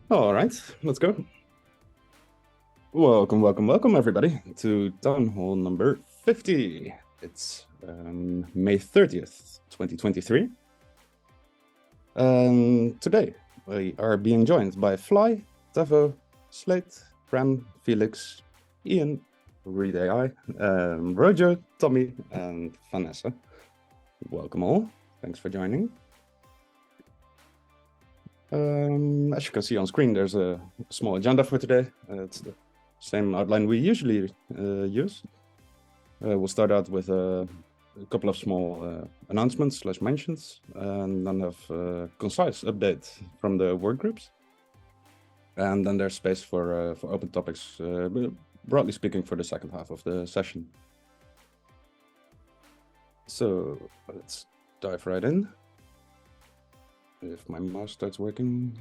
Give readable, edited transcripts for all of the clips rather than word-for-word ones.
All right, let's go. Welcome, everybody, to Town Hall number 50. It's May 30th, 2023. Today, we are being joined by Fly, Tevo, Slate, Prem, Felix, Ian, Read AI, Rojo, Tommy, and Vanessa. Welcome all. Thanks for joining. As you can see on screen, there's a small agenda for today. It's the same outline we usually use. We'll start out with a couple of small announcements / mentions, and then have a concise update from the work groups. And then there's space for open topics, broadly speaking, for the second half of the session. So let's dive right in. If my mouse starts working.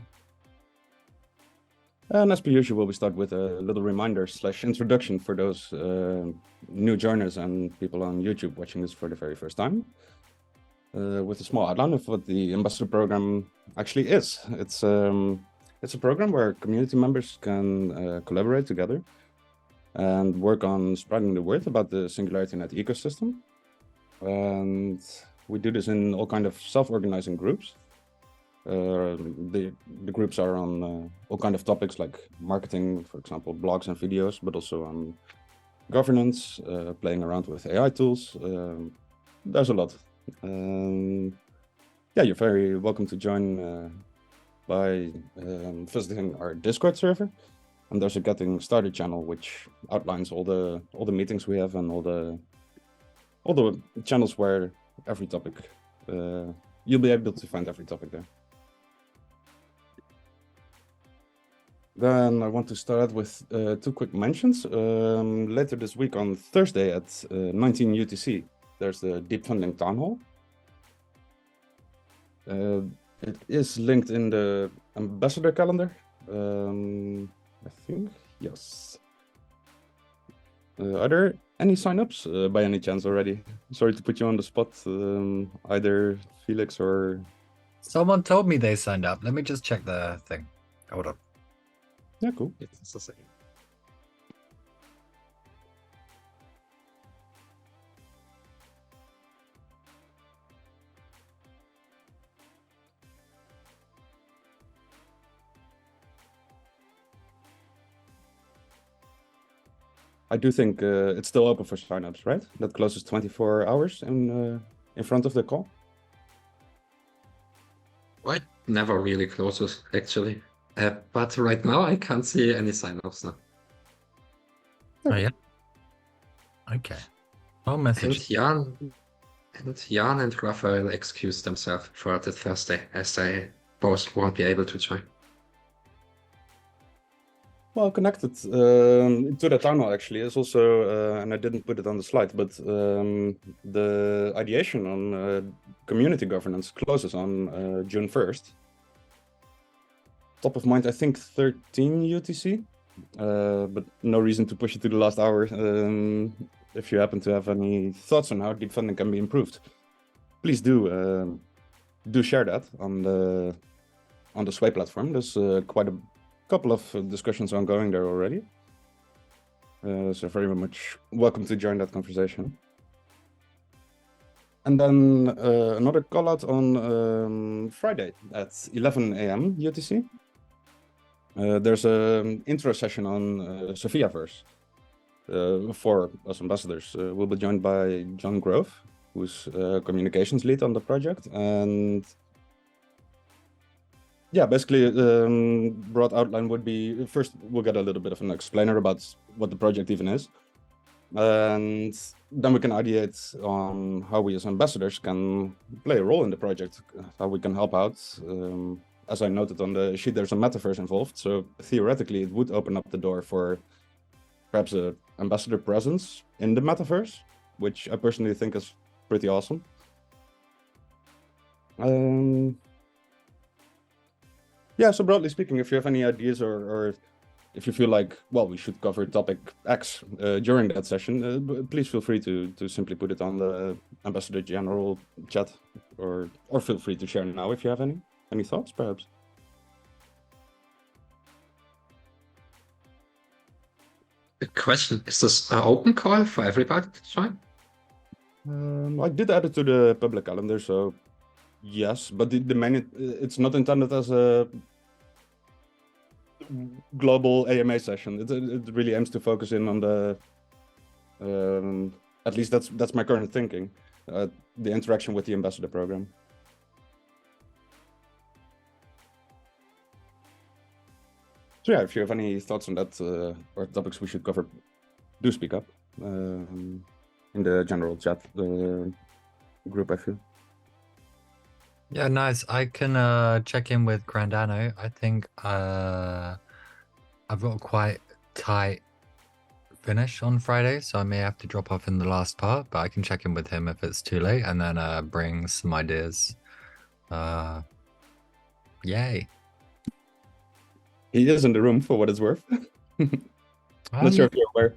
And as per usual, we start with a little reminder / introduction for those new joiners and people on YouTube watching this for the very first time. With a small outline of what the Ambassador Program actually is. It's a program where community members can collaborate together and work on spreading the word about the SingularityNet ecosystem. And we do this in all kind of self-organizing groups. The groups are on all kind of topics like marketing, for example, blogs and videos, but also on governance, playing around with AI tools. There's a lot. Yeah, you're very welcome to join by visiting our Discord server. And there's a Getting Started channel which outlines all the meetings we have and all the channels where every topic you'll be able to find every topic there. Then I want to start with two quick mentions. Later this week on Thursday at 19 UTC, there's the Deep Funding Town Hall. It is linked in the Ambassador calendar, I think, yes. Are there any sign-ups by any chance already? Sorry to put you on the spot, either Felix or... Someone told me they signed up. Let me just check the thing. Hold on. Yeah, cool. It's the same. I do think it's still open for signups, right? That closes 24 hours in front of the call. It never really closes, actually. But right now I can't see any sign-ups now. Oh, yeah? Okay. I'll message. And Jan and Raphael excused themselves for the Thursday, as they both won't be able to join. Well, connected to the town hall actually is also, and I didn't put it on the slide, but the ideation on community governance closes on June 1st. Top of mind, I think 13 UTC, but no reason to push it to the last hour. If you happen to have any thoughts on how deep funding can be improved, please do share that on the Sway platform. There's quite a couple of discussions ongoing there already. So very much welcome to join that conversation. And then another call out on Friday at 11 a.m. UTC. There's an intro session on Sophiaverse for us ambassadors. We'll be joined by John Grove, who's communications lead on the project. And yeah, basically, broad outline would be, first, we'll get a little bit of an explainer about what the project even is. And then we can ideate on how we as ambassadors can play a role in the project, how we can help out. As I noted on the sheet, there's a metaverse involved. So theoretically, it would open up the door for perhaps an ambassador presence in the metaverse, which I personally think is pretty awesome. Yeah, so broadly speaking, if you have any ideas or if you feel like, well, we should cover topic X during that session, please feel free to simply put it on the Ambassador General chat, or feel free to share now if you have any thoughts, perhaps. A question, is this an open call for everybody to join? I did add it to the public calendar, so yes, but the main it's not intended as a global AMA session. It really aims to focus in on the at least that's my current thinking, the interaction with the ambassador program. So yeah, if you have any thoughts on that or topics we should cover, do speak up in the general chat group, I feel. Yeah, nice. I can check in with Grandano. I think I've got a quite tight finish on Friday, so I may have to drop off in the last part, but I can check in with him if it's too late and then bring some ideas. Yay. He is in the room for what it's worth. Not sure if you're aware.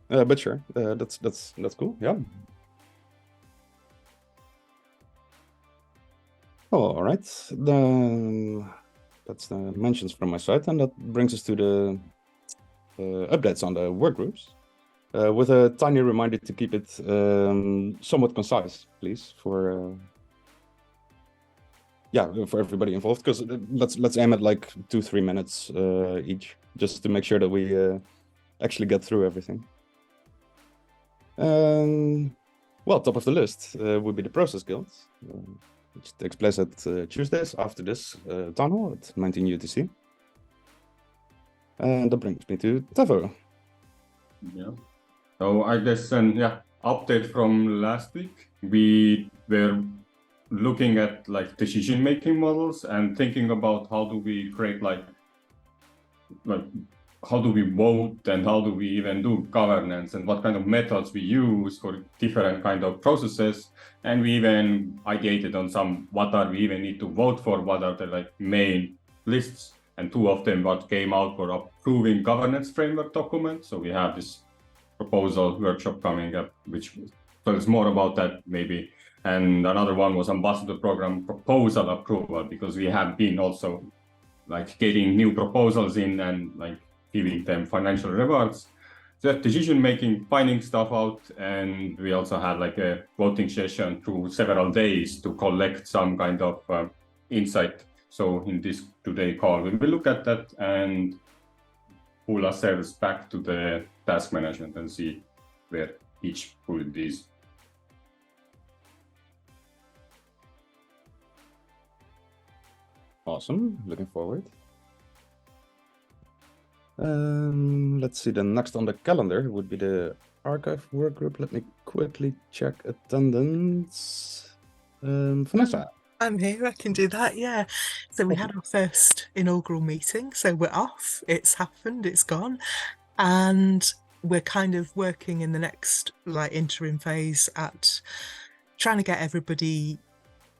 But sure, that's cool. Yeah. All right, then that's the mentions from my side, and that brings us to the updates on the work groups, with a tiny reminder to keep it somewhat concise, please, for everybody involved, because let's aim at like 2-3 minutes each, just to make sure that we actually get through everything. Well, top of the list would be the Process Guild, which takes place at Tuesdays after this town hall at 19 UTC. And that brings me to Tavo. Yeah. So I guess update from last week. We were looking at like decision-making models and thinking about how do we create like how do we vote and how do we even do governance and what kind of methods we use for different kind of processes. And we even ideated on some, what are we even need to vote for, what are the like main lists, and two of them what came out for approving governance framework document. So we have this proposal workshop coming up, which tells more about that maybe. And another one was ambassador program proposal approval, because we have been also like getting new proposals in and like giving them financial rewards. So decision making, finding stuff out, and we also had like a voting session through several days to collect some kind of insight. So in this today call, we will look at that and pull ourselves back to the task management and see where each put these. Awesome, looking forward. Let's see, the next on the calendar would be the archive work group. Let me quickly check attendance. Vanessa. I'm here, I can do that, yeah. So we had our first inaugural meeting, so we're off, it's happened, it's gone. And we're kind of working in the next like interim phase at trying to get everybody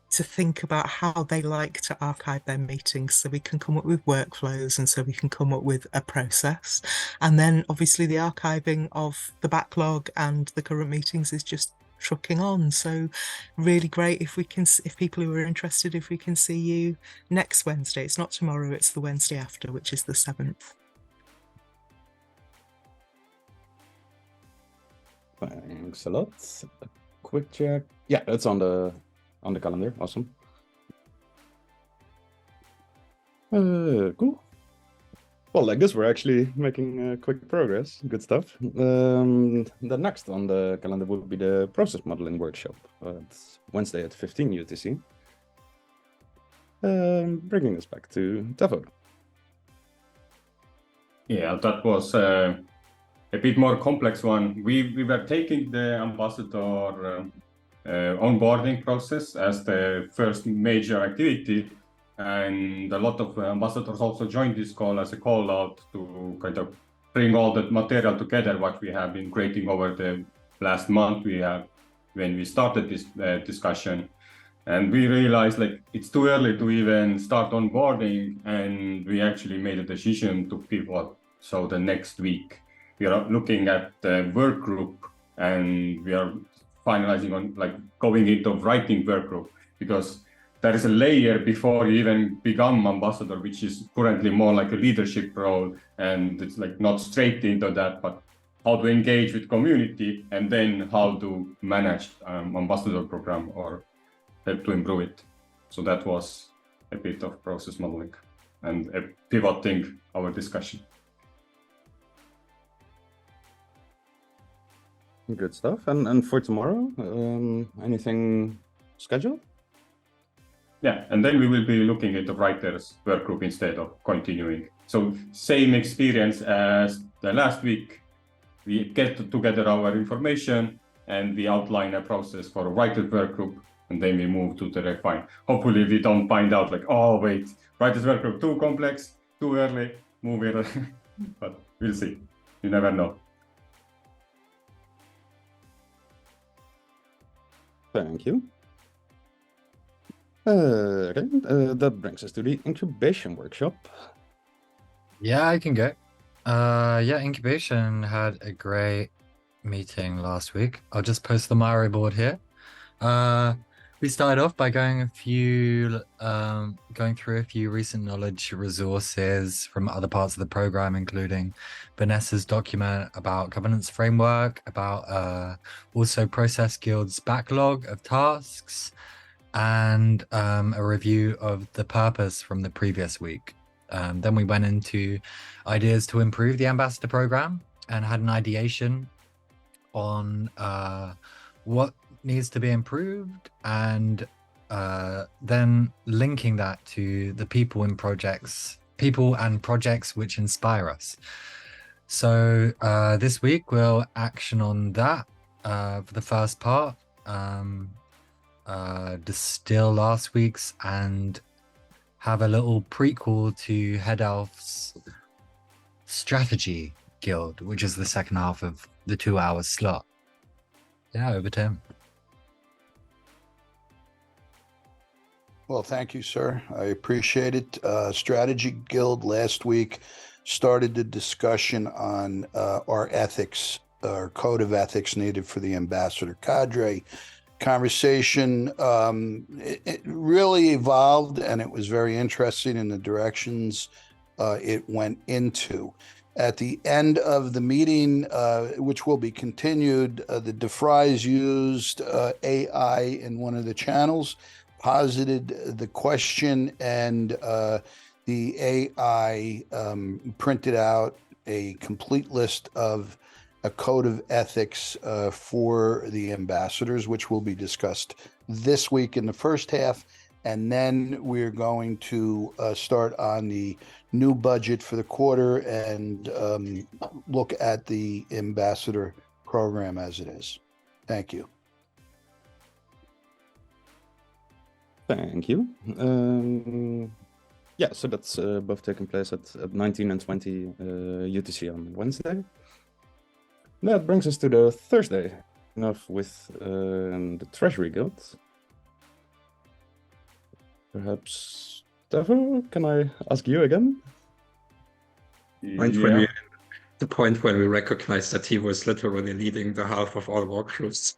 to think about how they like to archive their meetings, so we can come up with workflows and so we can come up with a process. And then obviously the archiving of the backlog and the current meetings is just trucking on. So really great if people who are interested, if we can see you next Wednesday. It's not tomorrow, it's the Wednesday after, which is the 7th. Thanks a lot. A quick check. Yeah, that's on the calendar. Awesome. Cool. Well, I guess we're actually making quick progress. Good stuff. The next on the calendar would be the process modeling workshop. It's Wednesday at 15 UTC. Bringing us back to Tavo. Yeah, that was a bit more complex one. We were taking the ambassador onboarding process as the first major activity, and a lot of ambassadors also joined this call as a call out to kind of bring all the material together what we have been creating over the last month when we started this discussion. And we realized like it's too early to even start onboarding, and we actually made a decision to pivot. So the next week we are looking at the work group, and we are finalizing on like going into writing work group, because there is a layer before you even become ambassador, which is currently more like a leadership role, and it's like not straight into that, but how to engage with community and then how to manage ambassador program or help to improve it. So that was a bit of process modeling and pivoting our discussion. Good stuff. And for tomorrow, anything scheduled? Yeah, and then we will be looking at the writers work group instead of continuing. So same experience as the last week. We get together our information and we outline a process for a writers work group, and then we move to the refine. Hopefully we don't find out like, oh wait, writers work group too complex, too early, move it. But we'll see. You never know. Thank you. That brings us to the incubation workshop. Yeah, I can go. Yeah, incubation had a great meeting last week. I'll just post the Miro board here. We started off by going through a few recent knowledge resources from other parts of the program, including Vanessa's document about governance framework, about also Process Guild's backlog of tasks, and a review of the purpose from the previous week. Then we went into ideas to improve the ambassador program and had an ideation on what needs to be improved, and then linking that to the people and projects which inspire us. So this week we'll action on that for the first part, distill last week's, and have a little prequel to Head Elf's strategy guild, which is the second half of the 2-hour slot. Yeah, over to him. Well, thank you, sir. I appreciate it. Strategy Guild last week started the discussion on our ethics, our code of ethics needed for the ambassador cadre. Conversation it really evolved, and it was very interesting in the directions it went into. At the end of the meeting, which will be continued, the DeFries used AI in one of the channels, posited the question, and the AI printed out a complete list of a code of ethics for the ambassadors, which will be discussed this week in the first half. And then we're going to start on the new budget for the quarter and look at the ambassador program as it is. Thank you. Thank you. Yeah, so that's both taking place at 19 and 20 UTC on Wednesday. That brings us to the Thursday, enough with the Treasury Guild. Perhaps, Stefan, can I ask you again? The point when we recognized that he was literally leading the half of all walkthroughs.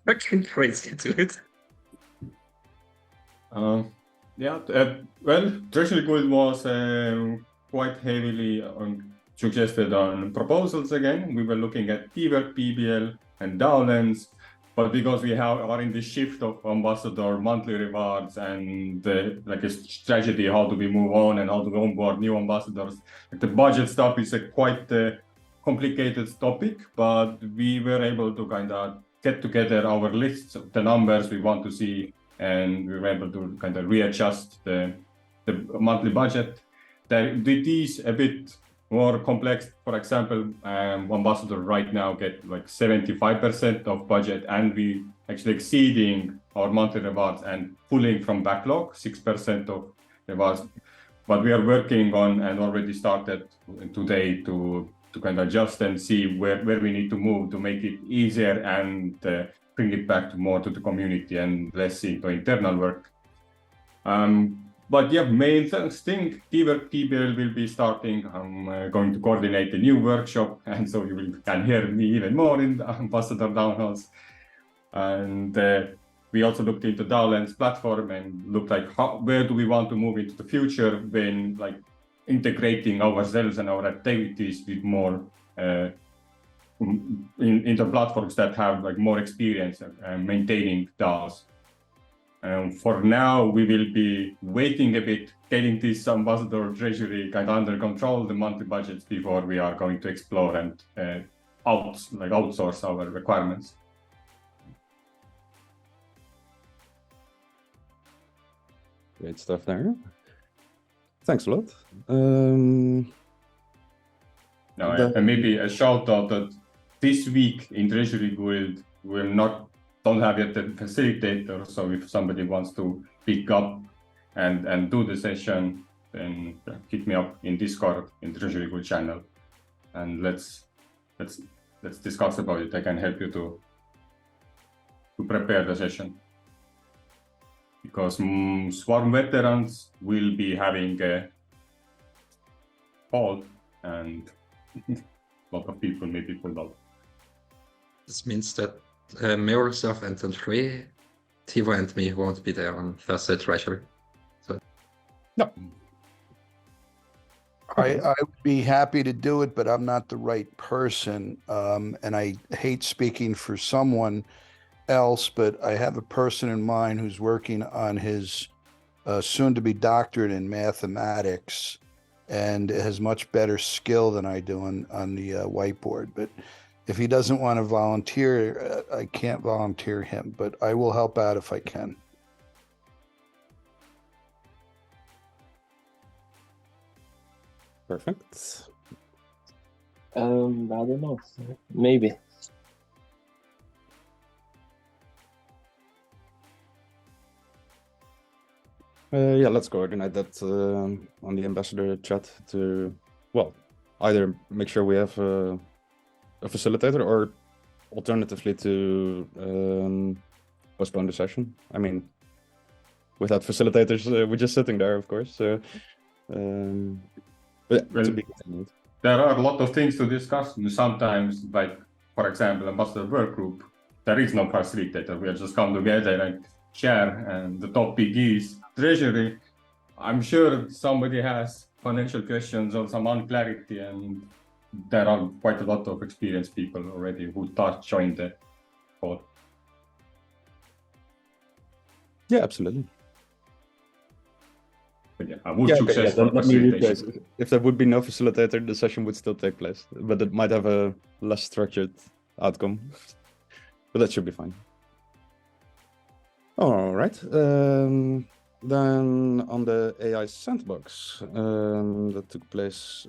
Fucking crazy, dude. Well, Treasury Guild was quite heavily suggested on proposals again. We were looking at T-Work, PBL, and Dowlands, but because we are in the shift of ambassador monthly rewards and like a strategy, how do we move on and how to onboard new ambassadors, like the budget stuff is a quite complicated topic, but we were able to kind of get together our lists of the numbers we want to see, and we were able to kind of readjust the monthly budget. It is a bit more complex. For example, ambassador right now get like 75% of budget, and we actually exceeding our monthly rewards and pulling from backlog 6% of rewards. But we are working on and already started today to kind of adjust and see where we need to move to make it easier and bring it back to more to the community and less into internal work. But yeah, main thing, T-Work PBL will be starting. I'm going to coordinate a new workshop, and so you can hear me even more in the Ambassador Downhouse. And we also looked into DAO-Lens platform and looked like where do we want to move into the future when like integrating ourselves and our activities with more into platforms that have like more experience maintaining DAOs. For now, we will be waiting a bit, getting this ambassador treasury kind of under control, the monthly budgets, before we are going to explore and outsource our requirements. Great stuff there. Thanks a lot. And maybe a shout out that this week in Treasury Guild, don't have yet a facilitator. So if somebody wants to pick up and do the session, then hit me up in Discord in the Treasury Guild channel, and let's discuss about it. I can help you to prepare the session, because Swarm veterans will be having a call and a lot of people may be pulled out. This means that myself and then three, Tivo and me won't be there on Thursday Treasury. So no. I would be happy to do it, but I'm not the right person. And I hate speaking for someone else, but I have a person in mind who's working on his soon-to-be doctorate in mathematics and has much better skill than I do on the whiteboard. But if he doesn't want to volunteer, I can't volunteer him, but I will help out if I can. Perfect. I don't know. Maybe. Yeah, let's coordinate that on the ambassador chat to, well, either make sure we have a facilitator or alternatively to postpone the session. I mean, without facilitators, we're just sitting there, of course. So, but yeah, to be continued. There are a lot of things to discuss. Sometimes, like, for example, ambassador work group, there is no facilitator. We just come together and share, and the topic is treasury. I'm sure somebody has financial questions or some unclarity, and there are quite a lot of experienced people already who joined the call. Yeah, absolutely. But yeah, I would suggest for facilitation. If there would be no facilitator, the session would still take place, but it might have a less structured outcome. But that should be fine. All right. Then on the AI sandbox that took place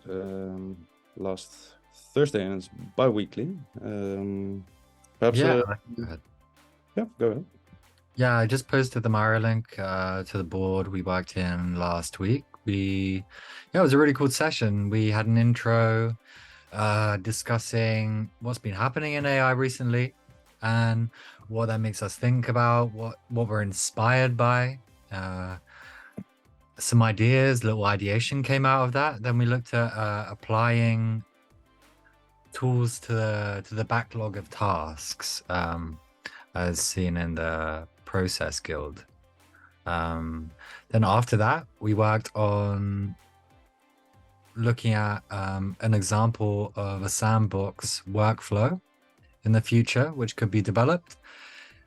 last Thursday, and it's bi-weekly. Perhaps. Yeah. Yeah, go ahead. Yeah, I just posted the Miro link to the board we worked in last week. It was a really cool session. We had an intro discussing what's been happening in AI recently and what that makes us think about, what we're inspired by. Some ideas, little ideation came out of that. Then we looked at applying tools to the backlog of tasks as seen in the Process Guild. Then after that, we worked on looking at an example of a sandbox workflow in the future, which could be developed,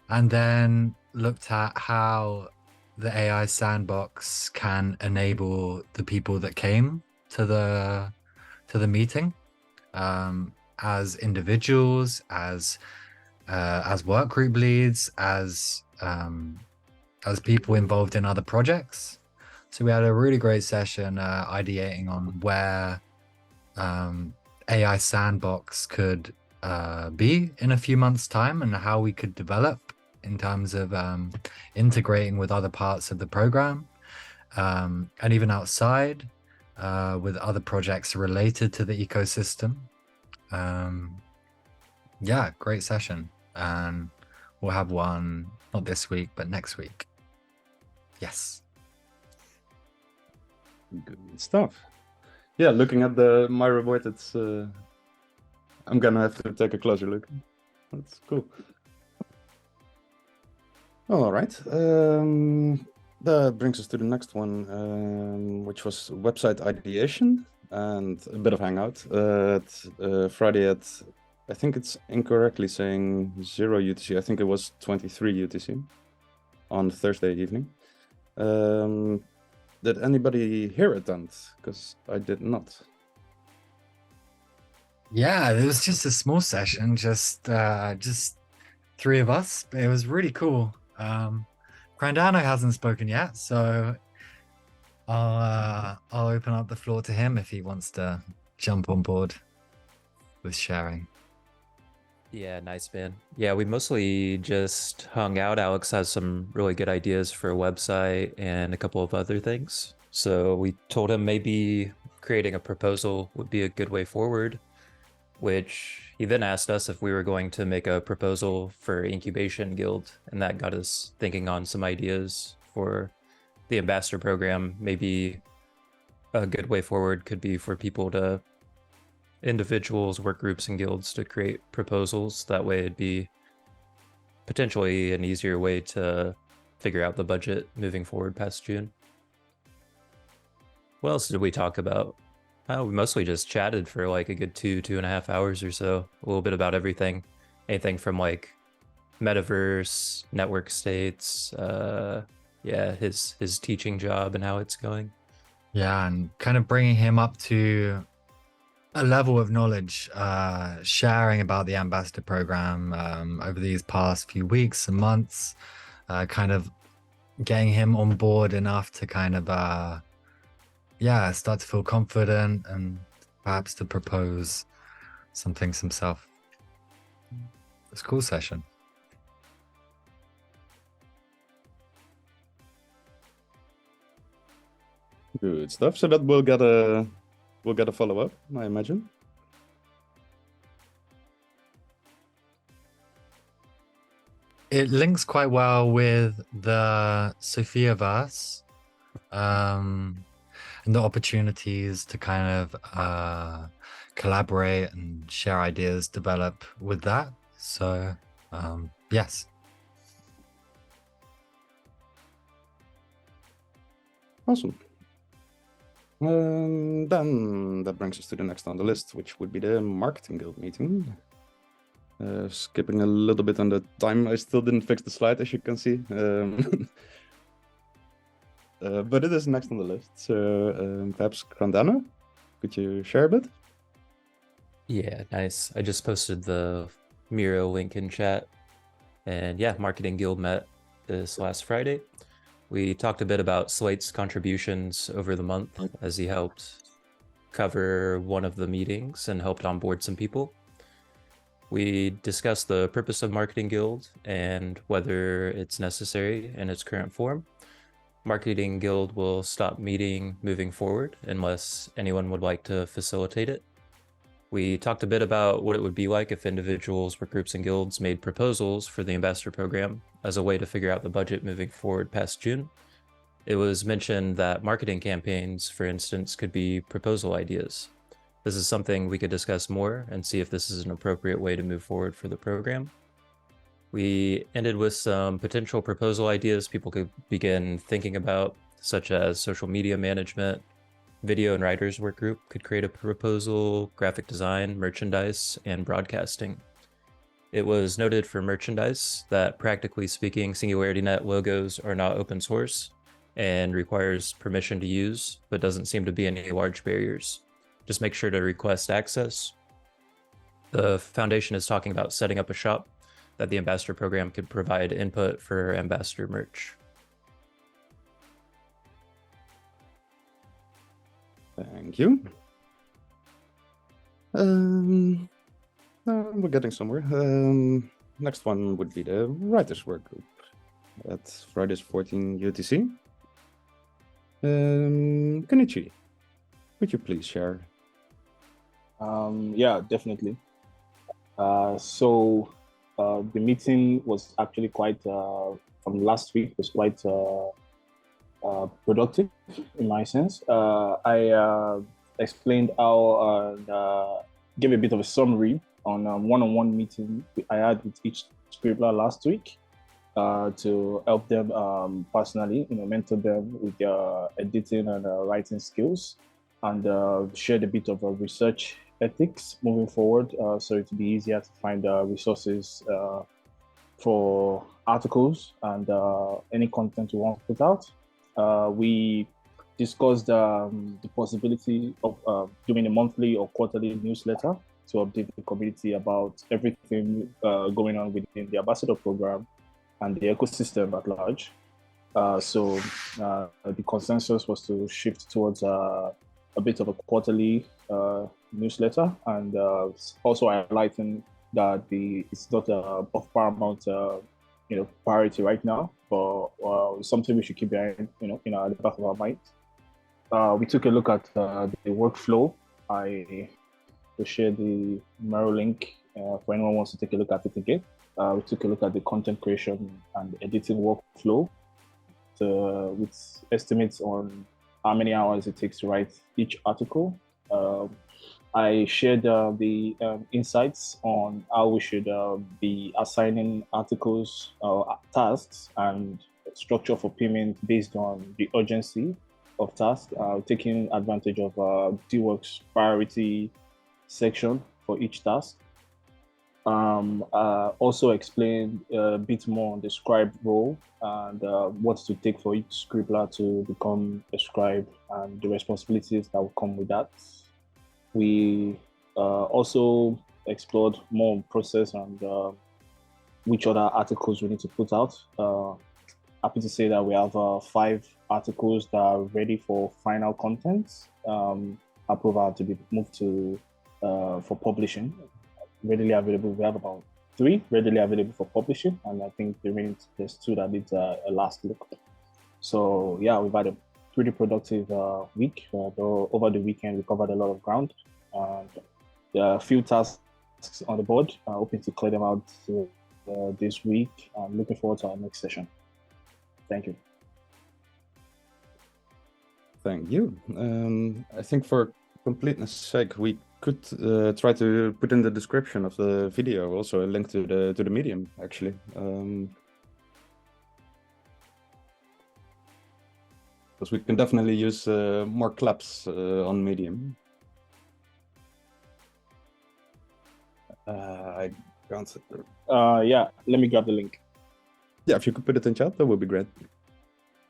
and then looked at how the AI sandbox can enable the people that came to the meeting as individuals, as work group leads, as people involved in other projects. So we had a really great session ideating on where AI sandbox could be in a few months' time and how we could develop in terms of integrating with other parts of the program and even outside with other projects related to the ecosystem. Yeah, great session. And we'll have one, not this week, but next week. Yes. Good stuff. Yeah, looking at the Miro board, it's I'm gonna have to take a closer look. That's cool. All right. That brings us to the next one, which was website ideation and a bit of hangout. Friday at, I think it's incorrectly saying 0 UTC. I think it was 23 UTC on Thursday evening. Did anybody hear it then? Because I did not. Yeah, it was just a small session, just three of us. But it was really cool. Grandano hasn't spoken yet, so I'll open up the floor to him if he wants to jump on board with sharing. Yeah, nice, man. Yeah, we mostly just hung out. Alex has some really good ideas for a website and a couple of other things. So we told him maybe creating a proposal would be a good way forward, which he then asked us if we were going to make a proposal for Incubation Guild, and that got us thinking on some ideas for the ambassador program. Maybe a good way forward could be for people to individuals, work groups, and guilds to create proposals. That way it'd be potentially an easier way to figure out the budget moving forward past June. What else did we talk about? Oh, we mostly just chatted for like a good 2.5 hours or so. A little bit about everything. Anything from like metaverse, network states, yeah, his teaching job and how it's going. Yeah, and kind of bringing him up to a level of knowledge, sharing about the ambassador program over these past few weeks and months, kind of getting him on board enough to kind of yeah, start to feel confident and perhaps to propose some things himself. It's a cool session. Good stuff. So that we'll get a follow-up, I imagine. It links quite well with the Sophia verse, and the opportunities to kind of collaborate and share ideas, develop with that. So yes. Awesome. Then that brings us to the next on the list, which would be the Marketing Guild meeting. Skipping a little bit on the time, I still didn't fix the slide, as you can see. But it is next on the list. So perhaps Grandano, could you share a bit? Yeah, nice. I just posted the Miro link in chat. And yeah, Marketing Guild met this last Friday. We talked a bit about Slate's contributions over the month as he helped cover one of the meetings and helped onboard some people. We discussed the purpose of Marketing Guild and whether it's necessary in its current form. Marketing Guild will stop meeting moving forward unless anyone would like to facilitate it. We talked a bit about what it would be like if individuals, work groups, and guilds made proposals for the ambassador program as a way to figure out the budget moving forward past June. It was mentioned that marketing campaigns, for instance, could be proposal ideas. This is something we could discuss more and see if this is an appropriate way to move forward for the program. We ended with some potential proposal ideas people could begin thinking about, such as social media management. Video and writers work group could create a proposal, graphic design, merchandise, and broadcasting. It was noted for merchandise that, practically speaking, SingularityNet logos are not open source and requires permission to use, but doesn't seem to be any large barriers. Just make sure to request access. The foundation is talking about setting up a shop that the ambassador program could provide input for ambassador merch. Thank you. We're getting somewhere. Next one would be the writers work group at Fridays 14 UTC. Kenichi, would you please share? Yeah, definitely. So the meeting was actually quite from last week was quite productive in my sense. I explained how gave a bit of a summary on one-on-one meeting I had with each scribbler last week, to help them personally, mentor them with their editing and writing skills, and shared a bit of research ethics moving forward, so it would be easier to find resources for articles and any content we want to put out. We discussed the possibility of doing a monthly or quarterly newsletter to update the community about everything going on within the ambassador program and the ecosystem at large. So the consensus was to shift towards a bit of a quarterly newsletter, and also highlighting that it's not of paramount priority right now, but something we should keep behind, at the back of our mind. We took a look at the workflow. I will share the Miro link for anyone who wants to take a look at it again. We took a look at the content creation and editing workflow with estimates on how many hours it takes to write each article. I shared the insights on how we should be assigning articles, tasks, and structure for payment based on the urgency of tasks, taking advantage of DWorks priority section for each task. Also explained a bit more on the scribe role and what to take for each scribbler to become a scribe and the responsibilities that will come with that. We also explored more process and which other articles we need to put out. Happy to say that we have 5 articles that are ready for final content approval to be moved to for publishing. Readily available. We have about 3 readily available for publishing, and I think there's 2 that need a last look. So yeah, we've had a pretty productive week. Over the weekend, we covered a lot of ground. There are a few tasks on the board. Hoping to clear them out this week. I'm looking forward to our next session. Thank you. Thank you. I think for completeness sake, we could try to put in the description of the video also a link to the Medium, actually. Because we can definitely use more claps on Medium. I can't. Yeah, let me grab the link. Yeah, if you could put it in chat, that would be great.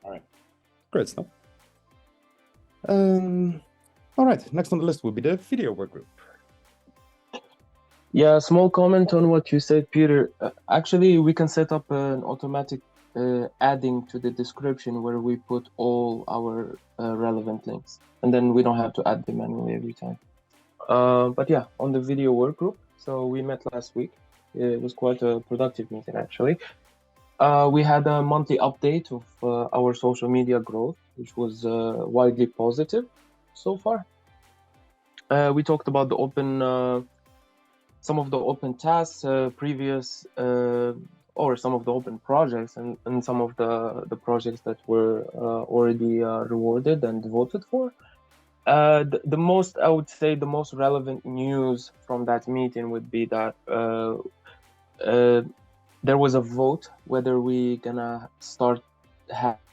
All right. Great stuff. All right, next on the list will be the video workgroup. Yeah, small comment on what you said, Peter. Actually, we can set up an automatic adding to the description where we put all our relevant links, and then we don't have to add them manually every time. But yeah, on the video workgroup, so we met last week. It was quite a productive meeting, actually. We had a monthly update of our social media growth, which was widely positive so far. We talked about the open, some of the open tasks, previous, or some of the open projects, and some of the projects that were already rewarded and voted for. The most, I would say, the most relevant news from that meeting would be that there was a vote whether we gonna start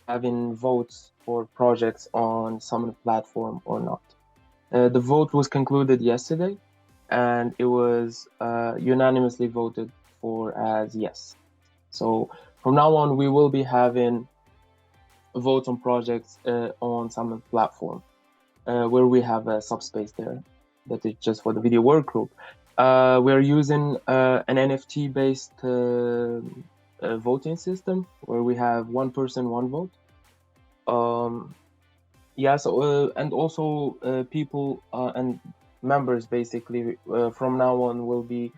having votes for projects on Summon platform or not. The vote was concluded yesterday, and it was unanimously voted for as yes. So from now on, we will be having votes on projects on Summon platform, where we have a subspace there that is just for the video workgroup. We're using an NFT-based voting system where we have 1 person, 1 vote. Yeah, so and also people and members basically from now on will be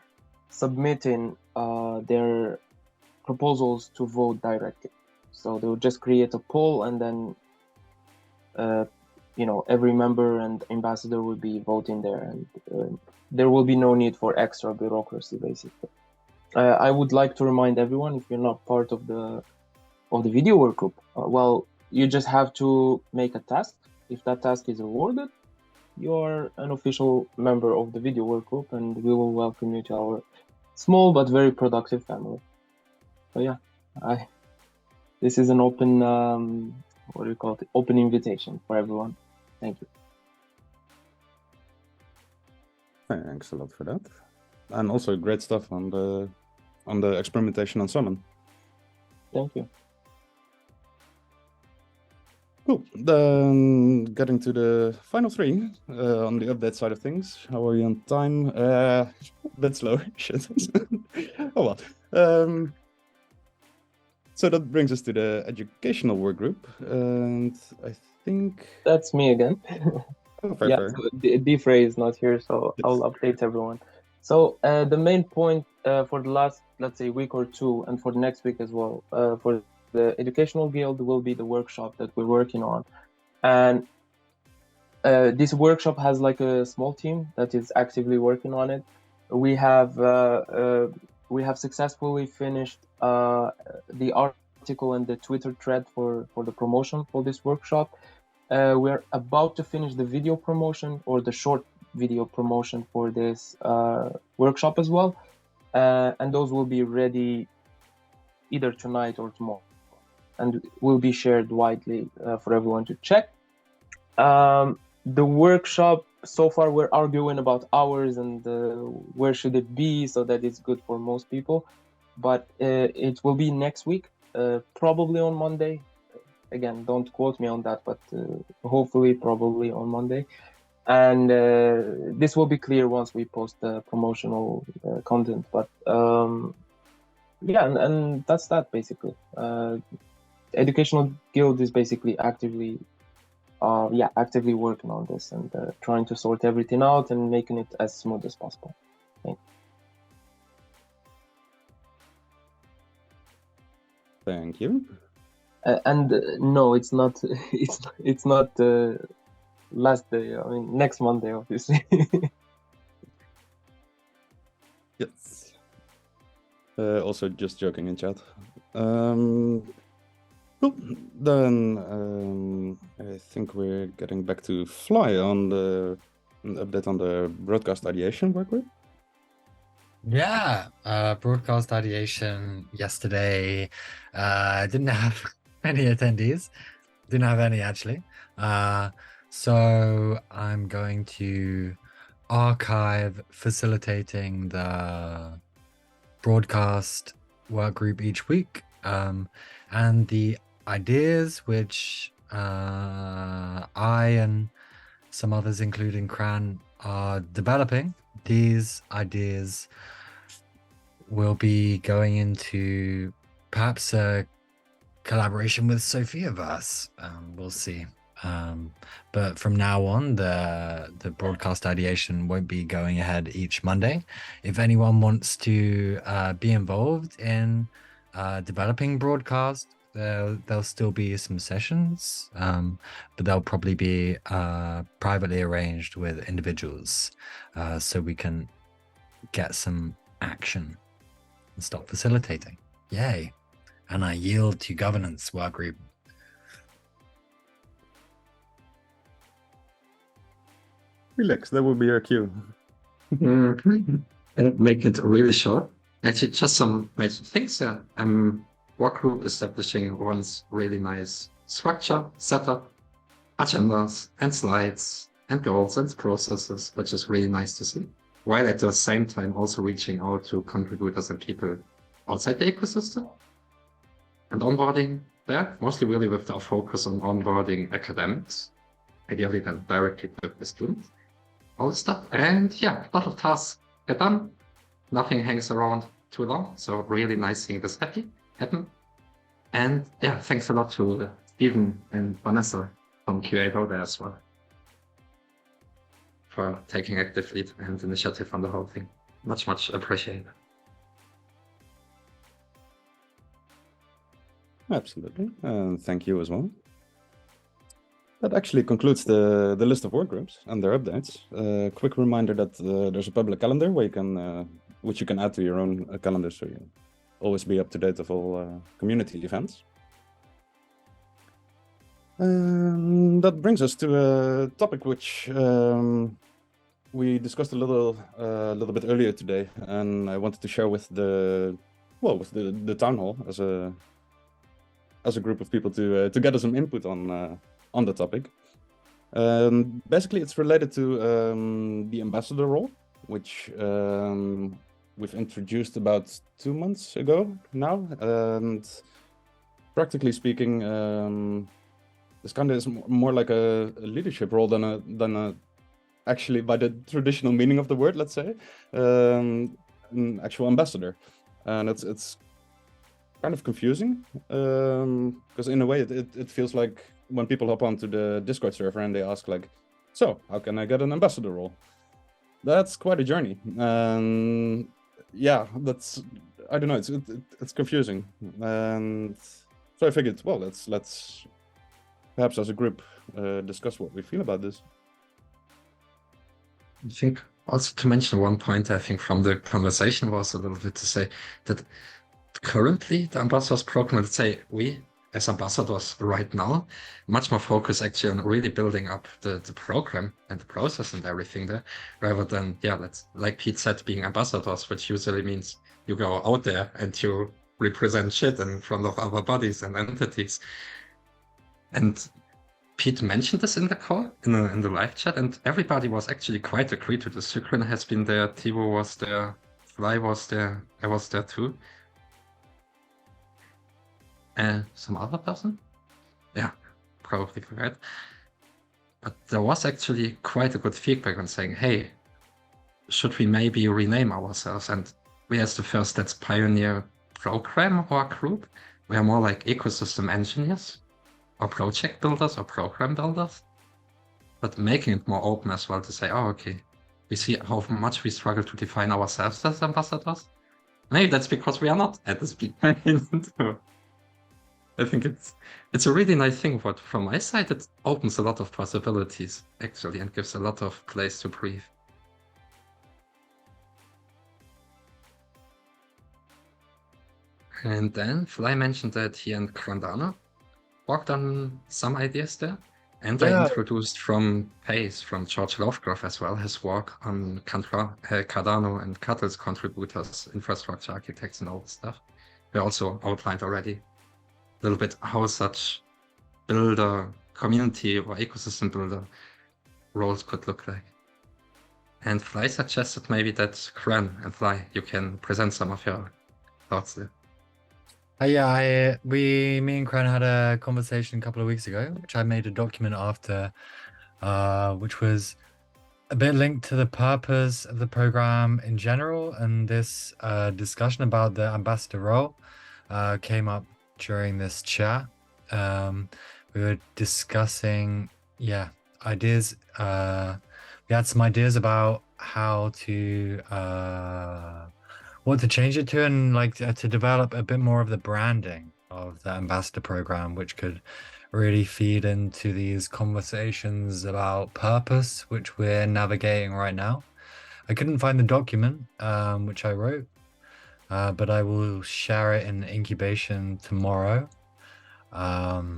submitting their proposals to vote directly. So they'll just create a poll, and then you know, every member and ambassador will be voting there, and there will be no need for extra bureaucracy, basically. I would like to remind everyone, if you're not part of the video workgroup, well, you just have to make a task. If that task is awarded, you're an official member of the video workgroup, and we will welcome you to our small but very productive family. So yeah, This is an open, what do you call it? Open invitation for everyone. Thank you. Thanks a lot for that. And also great stuff on the experimentation on Summon. Thank you. Cool. Then getting to the final three on the update side of things. How are you on time? A bit slow. Shit. Oh well. So that brings us to the educational work group, and I think That's me again. oh, fair, Yeah, fair. so Defray is not here, so Yes. I'll update everyone. So the main point for the last, let's say, week or two, and for the next week as well, for the Educational Guild will be the workshop that we're working on. And this workshop has like a small team that is actively working on it. We have successfully finished the article and the Twitter thread for the promotion for this workshop. We're about to finish the video promotion or the short video promotion for this workshop as well. And those will be ready either tonight or tomorrow and will be shared widely for everyone to check. The workshop, so far we're arguing about hours and where should it be so that it's good for most people. But it will be next week, probably on Monday. Again, don't quote me on that, but hopefully, probably on Monday. And this will be clear once we post the promotional content. But yeah, and that's that basically. Educational Guild is basically actively working on this and trying to sort everything out and making it as smooth as possible. Thank you. And no, it's not. It's not last day. I mean, next Monday, obviously. Yes. Also, just joking in chat. Cool. Then I think we're getting back to Fly on an update on the broadcast ideation workgroup. Yeah, broadcast ideation yesterday. Didn't have any attendees. Didn't have any actually. So I'm going to archive facilitating the broadcast work group each week. And the ideas which I and some others, including Cran, are developing, these ideas will be going into perhaps a collaboration with Sophiaverse. We'll see. But from now on, the broadcast ideation won't be going ahead each Monday. If anyone wants to be involved in developing broadcast, there'll still be some sessions, but they'll probably be privately arranged with individuals, so we can get some action and stop facilitating. Yay. And I yield to governance work group. Relax, that will be your cue. And make it really short. Actually, just some major things. Work group establishing one's really nice structure, setup, agendas, and slides, and goals and processes, which is really nice to see. While at the same time also reaching out to contributors and people outside the ecosystem. And onboarding there, mostly really with our focus on onboarding academics, ideally then directly with the students, all this stuff. And yeah, a lot of tasks get done. Nothing hangs around too long. So really nice seeing this happen. And yeah, thanks a lot to Stephen and Vanessa from QA there as well for taking active lead and initiative on the whole thing. Much, much appreciated. Absolutely, and thank you as well. That actually concludes the list of work groups and their updates. Quick reminder that there's a public calendar where you can, which you can add to your own calendar, so you always be up to date of all community events. That brings us to a topic which we discussed a little bit earlier today, and I wanted to share with the with the town hall as a group of people to gather some input on the topic. Basically, it's related to the ambassador role, which we've introduced about 2 months ago now, and practically speaking, this kind of is more like a leadership role than a actually, by the traditional meaning of the word, let's say, an actual ambassador, and it's kind of confusing because in a way it feels like when people hop onto the Discord server and they ask like, so how can I get an ambassador role? That's quite a journey, and yeah, that's, I don't know, it's confusing, and so I figured, well, let's perhaps as a group discuss what we feel about this. I think also to mention one point, I think from the conversation was a little bit to say that currently the ambassadors program, let's say we as ambassadors right now, much more focus actually on really building up the program and the process and everything there, rather than, yeah, let's, like Pete said, being ambassadors, which usually means you go out there and you represent shit in front of other bodies and entities. And Pete mentioned this in the call, in the live chat, and everybody was actually quite agreed to this. Sucrin has been there, Tivo was there, Fly was there, I was there too. Some other person? Yeah, probably correct. But there was actually quite a good feedback on saying, hey, should we maybe rename ourselves? And we as the first Let's Pioneer program or group, we are more like ecosystem engineers, or project builders, or program builders, but making it more open as well to say, oh, okay, we see how much we struggle to define ourselves as ambassadors. Maybe that's because we are not at this point. I think it's a really nice thing, but from my side, it opens a lot of possibilities, actually, and gives a lot of place to breathe. And then Fly mentioned that he and Grandano worked on some ideas there. And I introduced from Pace, from George Lovecraft as well, his work on Cardano and Catalyst contributors, infrastructure architects and all this stuff. We also outlined already a little bit how such builder, community or ecosystem builder roles could look like. And Fly suggested maybe that Gran and Fly, you can present some of your thoughts there. Yeah, me and Kren had a conversation a couple of weeks ago, which I made a document after, which was a bit linked to the purpose of the program in general, and this discussion about the ambassador role came up during this chat. We were discussing, ideas. We had some ideas about how to what to change it to, and like to develop a bit more of the branding of the ambassador program, which could really feed into these conversations about purpose, which we're navigating right now. I couldn't find the document which I wrote, but I will share it in incubation tomorrow. But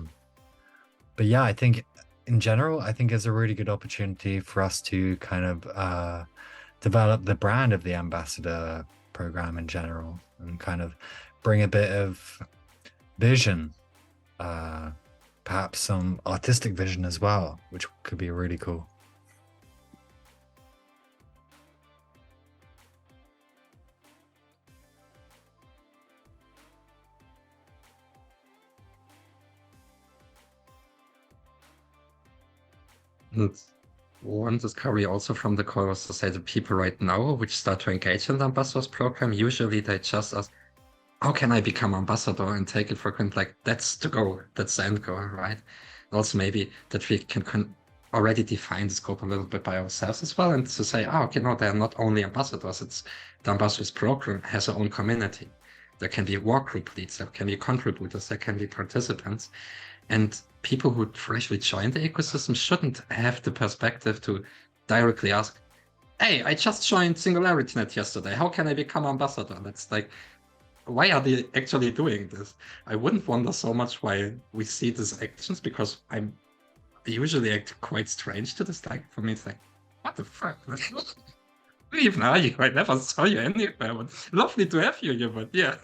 yeah, I think in general, I think it's a really good opportunity for us to kind of develop the brand of the ambassador program in general, and kind of bring a bit of vision, perhaps some artistic vision as well, which could be really cool. And one discovery also from the call was to say the people right now which start to engage in the ambassadors program, usually they just ask, how can I become ambassador, and take it for granted, like that's the goal, that's the end goal, right? And also maybe that we can already define the scope a little bit by ourselves as well, and to say, oh, okay, no, they're not only ambassadors, it's the ambassadors program has their own community. There can be work group leads, there can be contributors, there can be participants. And people who freshly join the ecosystem shouldn't have the perspective to directly ask, hey, I just joined SingularityNet yesterday, how can I become ambassador? That's like, why are they actually doing this? I wouldn't wonder so much why we see these actions, because I usually act quite strange to this. Like, for me, it's like, what the fuck? Even argue, I never saw you anywhere. But lovely to have you here, but yeah,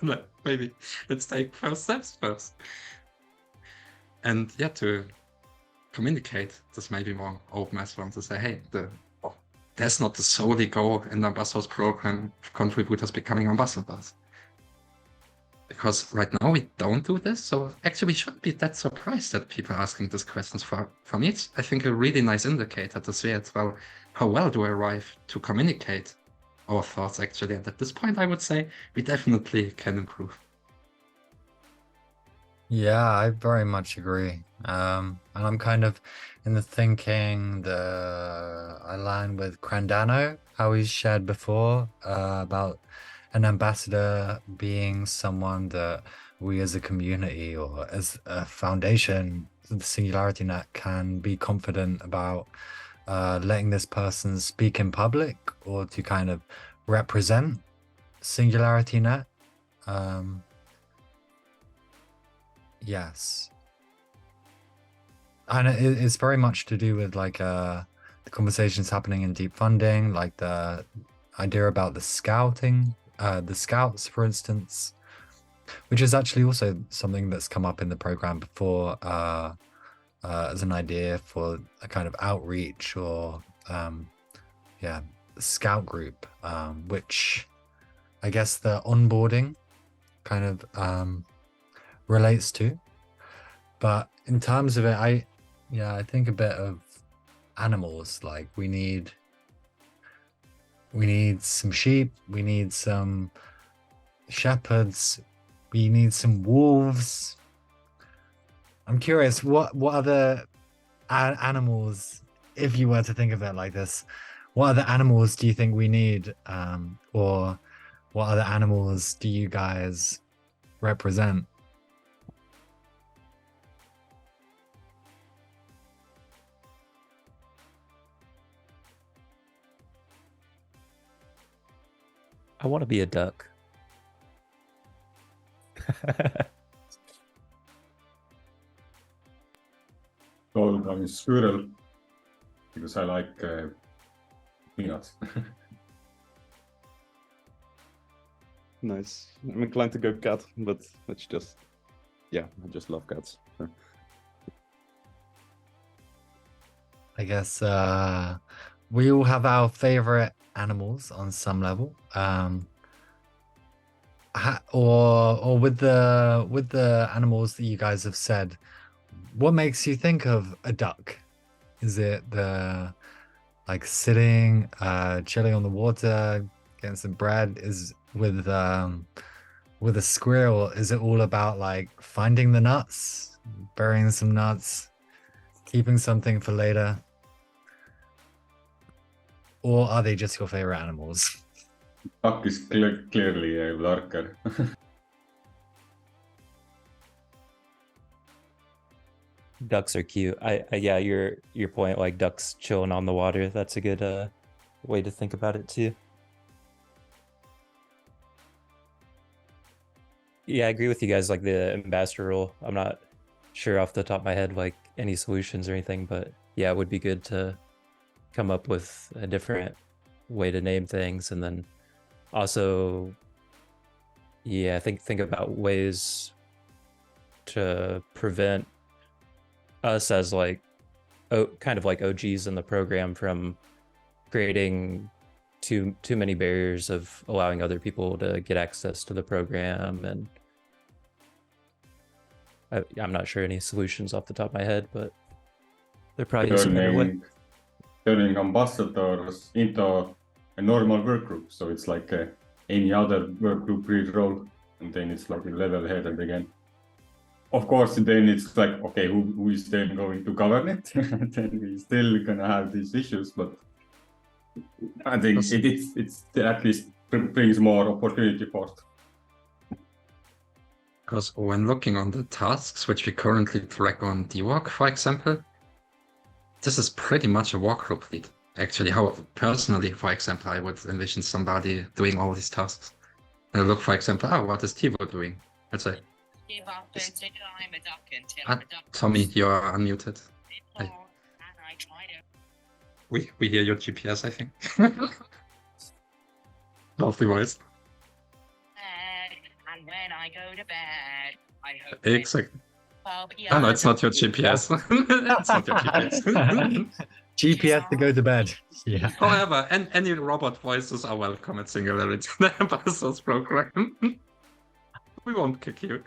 maybe let's take first steps first. And yeah, to communicate this maybe more open as well, to say, hey, there's not the solely goal in the ambassadors program of contributors becoming ambassadors. Because right now we don't do this, so actually we shouldn't be that surprised that people are asking these questions. For me, it's, I think, a really nice indicator to see as well, how well do I arrive to communicate our thoughts actually. And at this point, I would say we definitely can improve. Yeah, I very much agree. And I'm kind of in the thinking I align with Crandano, how he's shared before, about an ambassador being someone that we as a community or as a foundation, the SingularityNet, can be confident about letting this person speak in public or to kind of represent SingularityNet. Yes. And it's very much to do with like the conversations happening in deep funding, like the idea about the scouting, the scouts, for instance, which is actually also something that's come up in the program before as an idea for a kind of outreach or scout group, which I guess the onboarding kind of relates to. But in terms of it, I think a bit of animals. Like we need some sheep, we need some shepherds, we need some wolves. I'm curious, what other animals, if you were to think of it like this, what other animals do you think we need, or what other animals do you guys represent? I want to be a duck. I'm squirrel because I like peanuts. Nice. I'm inclined to go cat, but it's just, I just love cats. So. I guess we all have our favorite animals on some level, or with the animals that you guys have said, what makes you think of a duck? Is it the like sitting, chilling on the water, getting some bread? Is with a squirrel, is it all about like finding the nuts, burying some nuts, keeping something for later? Or are they just your favorite animals? Duck is clearly a lurker. Ducks are cute. Yeah, your point, like ducks chilling on the water. That's a good way to think about it too. Yeah, I agree with you guys. Like the ambassador role, I'm not sure off the top of my head like any solutions or anything, but yeah, it would be good to come up with a different way to name things, and then also, yeah, think about ways to prevent us as like kind of like OGs in the program from creating too many barriers of allowing other people to get access to the program. And I'm not sure any solutions off the top of my head, but there probably is a better way. Turning ambassadors into a normal work group, so it's like any other work group role, and then it's like a level headed again. Of course, then it's like, okay, who is then going to govern it? Then we're still gonna have these issues, but I think it's at least brings more opportunity for it. Because when looking on the tasks which we currently track on DWalk, for example, this is pretty much a work group lead. Actually, how personally, for example, I would envision somebody doing all these tasks. And I look, for example, what is Tivo doing? Let's say. Give up, don't say that I'm a duck until I'm a duck. Tommy, you're unmuted. And I tried it. We hear your GPS, I think. Healthy voice. And when I go to bed, I hope Exactly. I'll be Oh, no, it's not your GPS. It's not your GPS. GPS to go to bed. Yeah. However, any robot voices are welcome at Singularity, the ambassadors program. We won't kick you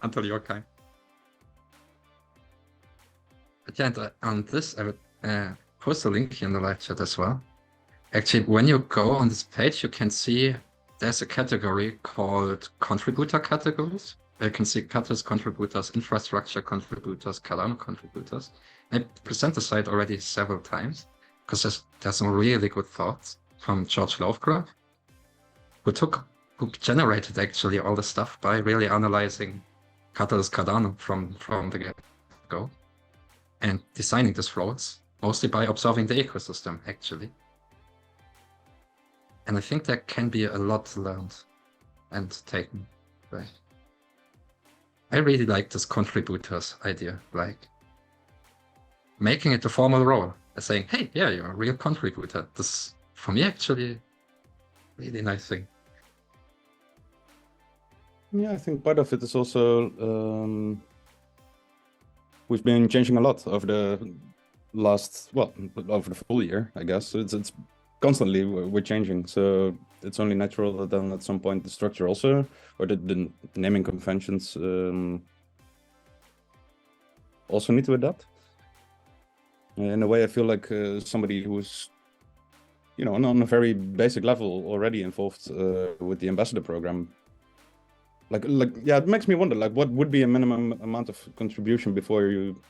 until you're kind. But yeah, and on this, I would post a link here in the live chat as well. Actually, when you go on this page, you can see there's a category called contributor categories. You can see Catalyst contributors, infrastructure contributors, Cardano contributors. I present the site already several times because there's some really good thoughts from George Lovecraft, who generated actually all the stuff by really analyzing Catalyst Cardano from the get-go and designing these flows, mostly by observing the ecosystem actually. And I think there can be a lot learned and taken. Right. I really like this contributors idea, like making it a formal role, saying, hey, yeah, you're a real contributor. This, for me, actually, really nice thing. Yeah, I think part of it is also we've been changing a lot over the last, well, over the full year, I guess. So it's constantly we're changing, so it's only natural that then at some point the structure also, or the naming conventions also need to adapt. In a way, I feel like somebody who's, you know, on a very basic level already involved with the ambassador program. Like yeah, it makes me wonder, like, what would be a minimum amount of contribution before you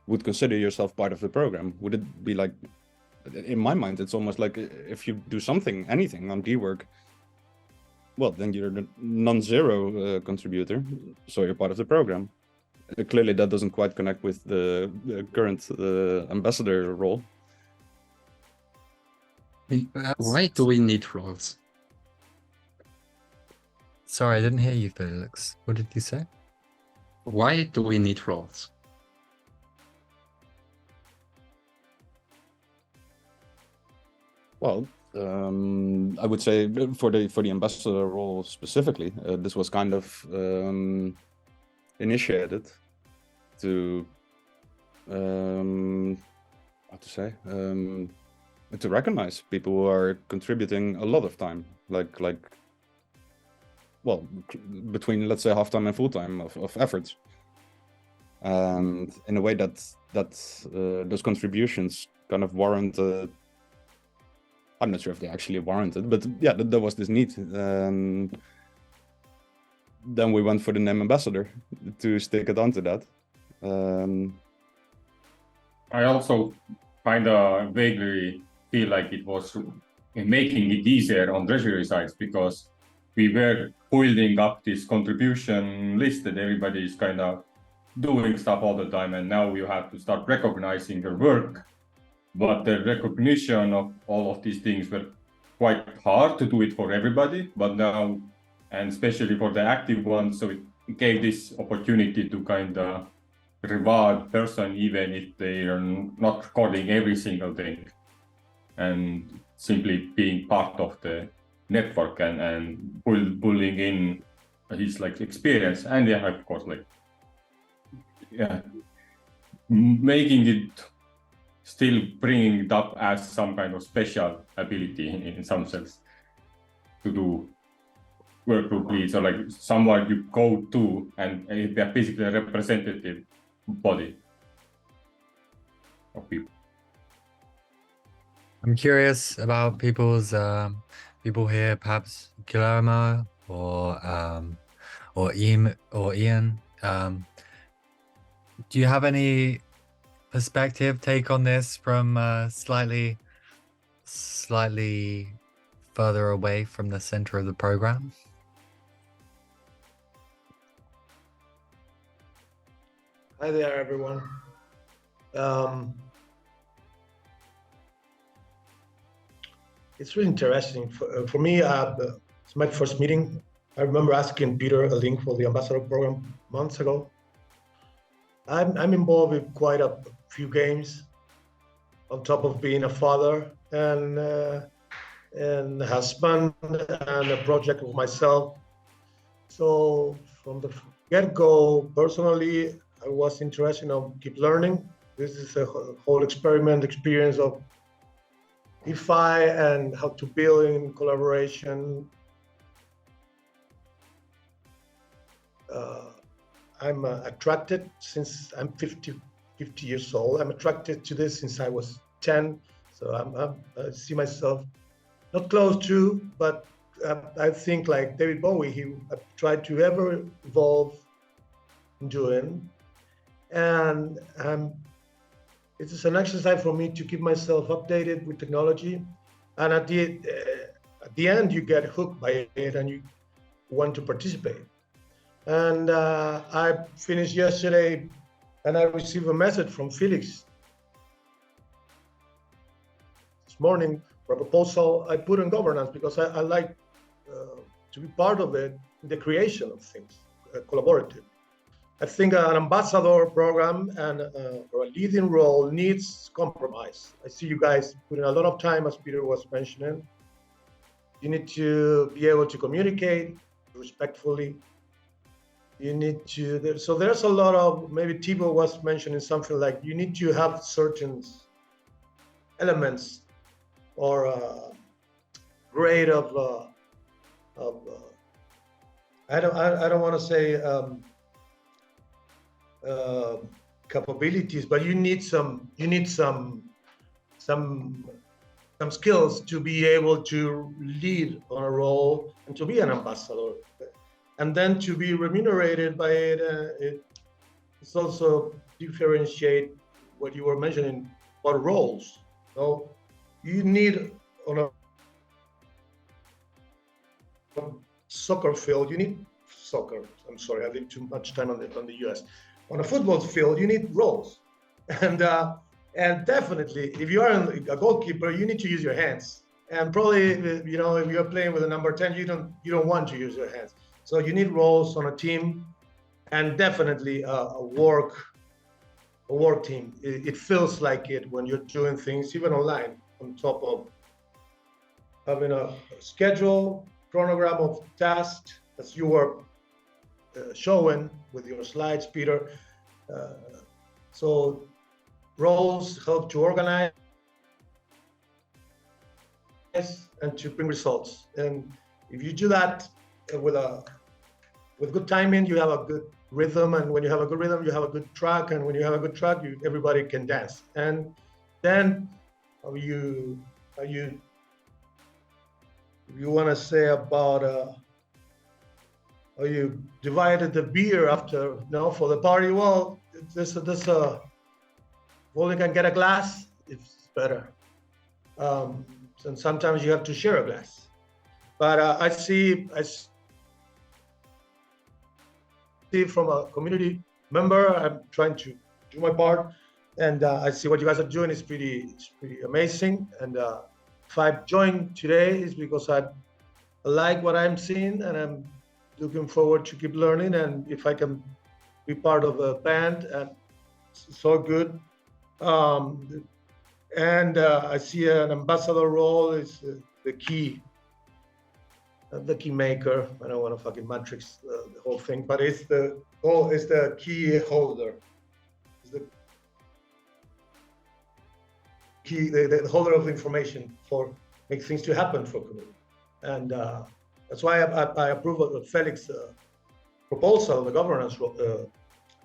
would consider yourself part of the program? Would it be like, in my mind, it's almost like if you do anything on D-Work, well, then you're the non-zero contributor, so you're part of the program. Clearly, that doesn't quite connect with the current ambassador role. Why do we need roles? Sorry, I didn't hear you, Felix. What did you say? Why do we need roles? Well, I would say for the ambassador role specifically, this was kind of initiated to how to say, to recognize people who are contributing a lot of time, like well, between, let's say, half-time and full-time of efforts, and in a way that those contributions kind of warrant. I'm not sure if they actually warranted, but yeah, there was this need. Then we went for the name ambassador to stick it onto that. I also kind of vaguely feel like it was making it easier on treasury sides, because we were building up this contribution list that everybody is kind of doing stuff all the time, and now you have to start recognizing your work. But the recognition of all of these things were quite hard to do it for everybody, but now, and especially for the active ones, so it gave this opportunity to kind of reward person even if they are not recording every single thing, and simply being part of the network and pulling in his like experience, and yeah, of course, like, yeah, making it, still bringing it up as some kind of special ability in some sense to do work group leads, or like someone you go to and they're basically a representative body of people. I'm curious about people's people here, perhaps Guillermo or Ian. Do you have any take on this from slightly further away from the center of the program? Hi there, everyone. It's really interesting. For me, it's my first meeting. I remember asking Peter a link for the ambassador program months ago. I'm involved with quite a few games on top of being a father, and and husband and a project of myself. So from the get-go, personally, I was interested in keep learning. This is a whole experience of DeFi and how to build in collaboration. I'm attracted since I'm 50 years old. I'm attracted to this since I was 10. So I see myself not close to, but I think like David Bowie, he tried to ever evolve in doing. And it is an exercise for me to keep myself updated with technology. And at the end, you get hooked by it and you want to participate. And I finished yesterday and I received a message from Felix this morning for a proposal I put in governance because I like to be part of it, the creation of things, collaborative. I think an ambassador program and or a leading role needs compromise. I see you guys putting a lot of time, as Peter was mentioning. You need to be able to communicate respectfully. You need to, so there's a lot of, maybe Thibaut was mentioning something like you need to have certain elements or grade of I don't want to say capabilities, but you need some skills to be able to lead on a role and to be an ambassador, and then to be remunerated by it. It's also differentiate what you were mentioning about roles. So you need on a soccer field, you need soccer. I'm sorry, I lived too much time on the US. On a football field, you need roles, and definitely, if you are a goalkeeper, you need to use your hands. And probably, if you're playing with a number 10, you don't want to use your hands. So you need roles on a team, and definitely a work team. It feels like it when you're doing things even online, on top of having a schedule, chronogram of tasks, as you were showing with your slides, Peter. So roles help to organize and to bring results. And if you do that with good timing, you have a good rhythm. And when you have a good rhythm, you have a good track. And when you have a good track, everybody can dance. And then you want to say about how you divided the beer after for the party. Well, this well, you can get a glass, it's better. And sometimes you have to share a glass. But I see from a community member, I'm trying to do my part, and I see what you guys are doing is pretty amazing. And if I joined today is because I like what I'm seeing, and I'm looking forward to keep learning. And if I can be part of a band, and it's all good. And I see an ambassador role is the key maker. I don't want to fucking matrix the whole thing, but it's the key holder. It's the key, the holder of information for make things to happen for community. And that's why I approve of Felix's proposal, the governance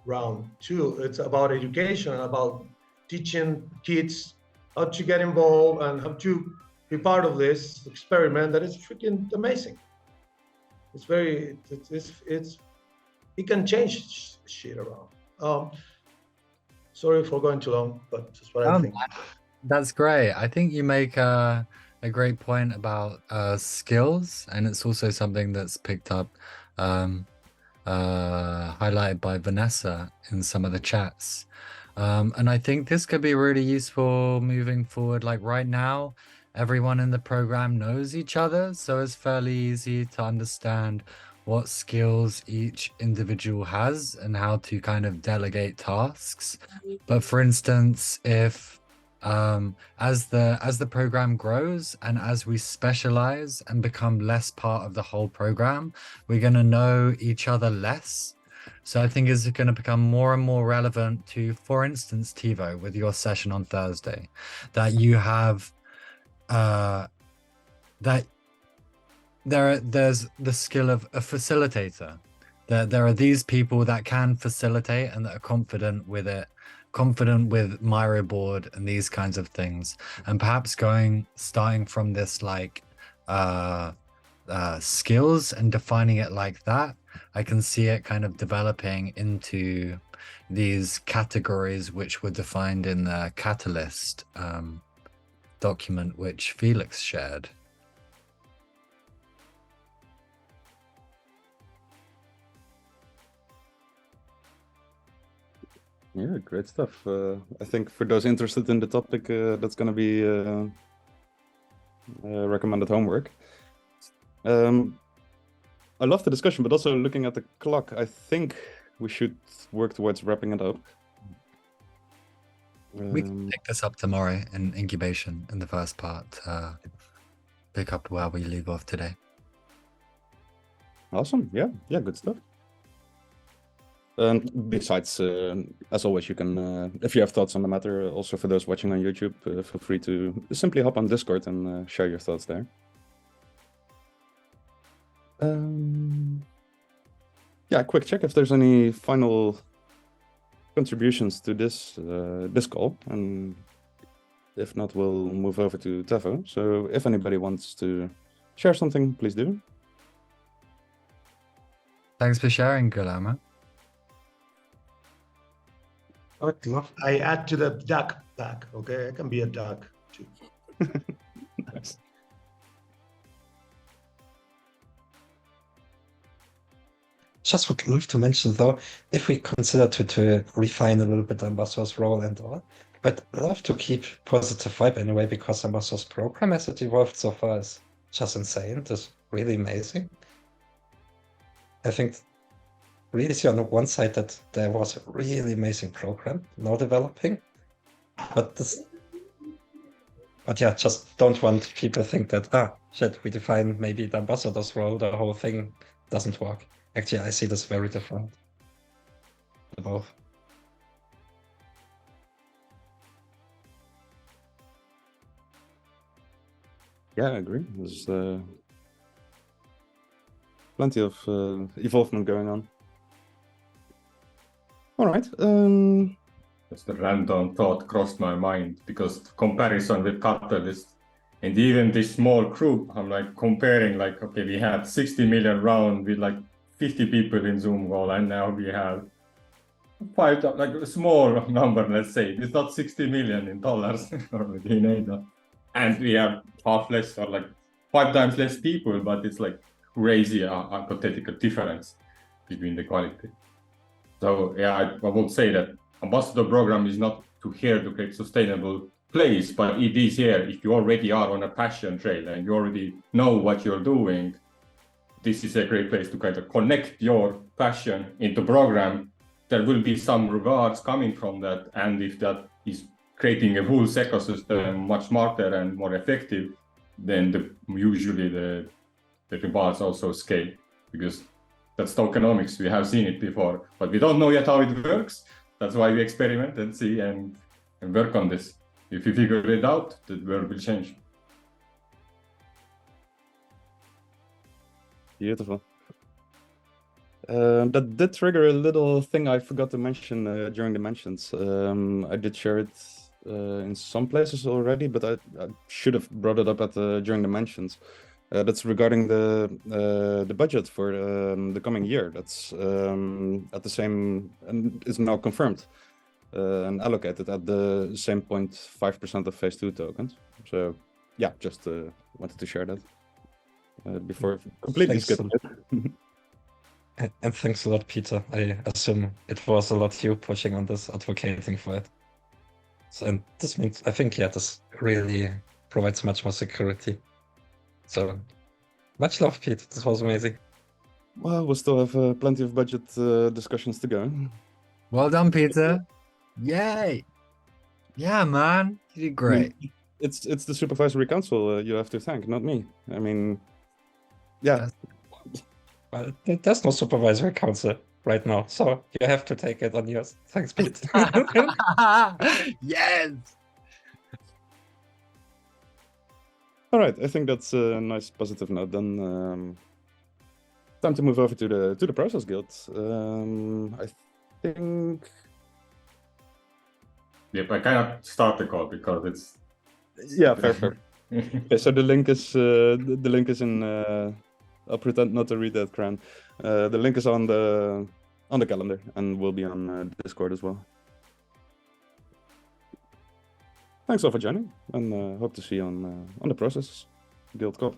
round too. It's about education, about teaching kids how to get involved and how to be part of this experiment that is freaking amazing. It's it can change shit around. Sorry for going too long, but that's what I think. That's great. I think you make a great point about skills, and it's also something that's picked up, highlighted by Vanessa in some of the chats. And I think this could be really useful moving forward. Like right now, everyone in the program knows each other, so it's fairly easy to understand what skills each individual has and how to kind of delegate tasks. But for instance, if As the program grows and as we specialize and become less part of the whole program, we're going to know each other less. So I think it's going to become more and more relevant to, for instance, Tivo, with your session on Thursday, that you have that there's the skill of a facilitator. There are these people that can facilitate and that are confident with it, confident with Miro board and these kinds of things. And perhaps starting from this like skills and defining it like that, I can see it kind of developing into these categories which were defined in the Catalyst document which Felix shared. Yeah, great stuff. I think for those interested in the topic, that's going to be recommended homework. I love the discussion, but also looking at the clock, I think we should work towards wrapping it up. We can pick this up tomorrow in incubation in the first part. Pick up where we leave off today. Awesome. Yeah, good stuff. And besides, as always, you can, if you have thoughts on the matter, also for those watching on YouTube, feel free to simply hop on Discord and share your thoughts there. Yeah, quick check if there's any final contributions to this this call, and if not, we'll move over to Tevo. So if anybody wants to share something, please do. Thanks for sharing, Guillermo. I add to the duck pack, okay? I can be a duck too. Nice. Just would love to mention though, if we consider to refine a little bit Ambassador's role and all, but love to keep positive vibe anyway, because Ambassador's program as it evolved so far is just insane. It's really amazing. I think really see on the one side that there was a really amazing program now developing, but yeah, just don't want people to think that, shit, we define maybe the Ambassador's role, the whole thing doesn't work. Actually, I see this very different. Both. Yeah, I agree. There's plenty of evolvement going on. All right. Just a random thought crossed my mind, because comparison with Catalyst and even this small group, I'm like comparing, like, okay, we had 60 million round with like 50 people in Zoom call, and now we have like a small number, let's say. It's not $60 million or in ADA. And we have half less or like 5 times less people, but it's like crazy hypothetical difference between the quality. So yeah, I would say that Ambassador program is not here to create sustainable place, but it is here if you already are on a passion trail and you already know what you're doing. This is a great place to kind of connect your passion into program. There will be some rewards coming from that, and if that is creating a whole ecosystem much smarter and more effective, then usually the rewards also scale, because that's tokenomics. We have seen it before, but we don't know yet how it works. That's why we experiment and see and work on this. If you figure it out, the world will change. Beautiful. That did trigger a little thing I forgot to mention during the mentions. I did share it in some places already, but I should have brought it up during the mentions. That's regarding the budget for the coming year. That's at the same, and is now confirmed and allocated at the same 0.5% of phase 2 tokens. So yeah, just wanted to share that before completely skipping it. And thanks a lot, Peter. I assume it was a lot you pushing on this, advocating for it. So, and this means, I think, yeah, this really provides much more security. So, much love, Pete. This was amazing. Well, we'll still have plenty of budget discussions to go. Well done, Peter. Yay! Yeah, man, you did great. It's the supervisory council you have to thank, not me. I mean, yeah. There's no supervisory council right now, so you have to take it on yours. Thanks, Pete. Yes. All right, I think that's a nice positive note. Then time to move over to the process guild. I think. Yep, I cannot start the call because it's. Yeah, fair. Okay, so the link is in. I'll pretend not to read that, Cran. The link is on the calendar and will be on Discord as well. Thanks all for joining, and hope to see you on the process guild call.